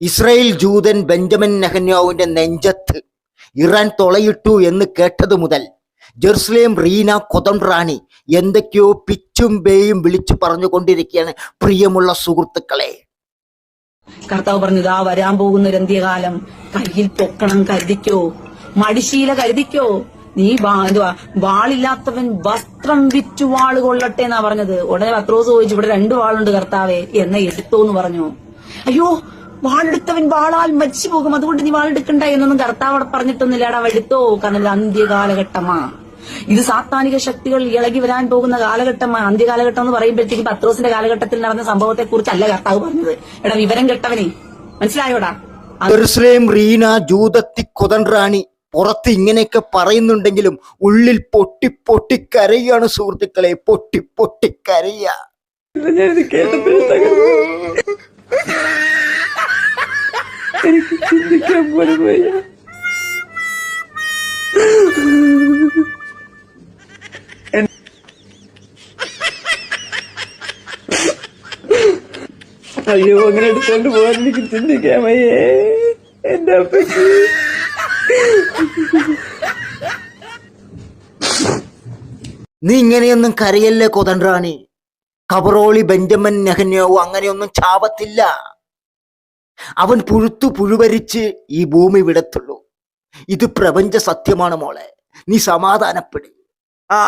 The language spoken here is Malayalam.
ഇസ്രായേൽ ജൂതൻ ബെഞ്ചമിൻ നെഹന്യാഹുവിന്റെ നെഞ്ചത്ത് ഇറാൻ തുളയിട്ടു എന്ന് കേട്ടതു മുതൽ ജെറുസലേം റീന കൊതംറാണി എന്തൊക്കെയോ പിച്ചും ബേയും വിളിച്ചു പറഞ്ഞുകൊണ്ടിരിക്കുകയാണ്. പ്രിയമുള്ള സുഹൃത്തുക്കളെ, കർത്താവ് പറഞ്ഞത് ആ വരാൻ പോകുന്ന ഒരു അന്ത്യകാലം കയ്യിൽ പൊക്കണം കരുതിക്കോ, മടിശീല കരുതിക്കോ, നീ വാളില്ലാത്തവൻ വസ്ത്രം വിറ്റു വാള് കൊള്ളട്ടെ എന്നാ പറഞ്ഞത്. ഉടനെ പത്രോസ് ചോദിച്ചു, ഇവിടെ 2 വാളുണ്ട് കർത്താവേ, എന്നെ എടുത്തോ എന്ന് പറഞ്ഞു. അയ്യോ, വാളെടുത്തവൻ വാളാൽ മരിച്ചു പോകും, അതുകൊണ്ട് നീ വാളെടുക്കണ്ട എന്നൊന്നും കർത്താവ് അവിടെ പറഞ്ഞിട്ടൊന്നുമില്ലടാ. എടുത്തോ, കാരണം ഇത് അന്ത്യകാലഘട്ടമാ. ഇത് സാത്താനിക ശക്തികൾ ഇളകി വരാൻ പോകുന്ന കാലഘട്ടമാണ്. അന്ത്യകാലഘട്ടം എന്ന് പറയുമ്പോഴത്തേക്ക് പത്രോസിന്റെ കാലഘട്ടത്തിൽ നടന്ന സംഭവത്തെ കുറിച്ചല്ല കർത്താവ് പറഞ്ഞത്. എടാ വിവരം കെട്ടവനെ, മനസ്സിലായോടാ? ജെറുസലേം റീന ജൂതത്തി കൊതൻറാണി പുറത്ത് ഇങ്ങനെയൊക്കെ പറയുന്നുണ്ടെങ്കിലും ഉള്ളിൽ പൊട്ടി പൊട്ടി കരയാണ് സുഹൃത്തുക്കളെ, പൊട്ടി പൊട്ടി കരയ. എനിക്ക് ചിന്തിക്കാൻ പോലും വയ്യ. അയ്യോ, അങ്ങനെ എടുത്തോണ്ട് പോകാൻ എനിക്ക് ചിന്തിക്കാൻ വയ്യേ. എന്റെ അപ്പയ്ക്ക് നീ ഇങ്ങനെയൊന്നും കരയല്ലേ കൊതൻറാണി. കബറോളി ബെഞ്ചമിൻ നെഹന്യാഹു അങ്ങനെയൊന്നും ചാവത്തില്ല. അവൻ പുഴുവരിച്ച് ഈ ഭൂമി വിടത്തുള്ളൂ. ഇത് പ്രപഞ്ച സത്യമാണ് മോളെ, നീ സമാധാനപ്പെടും. ആ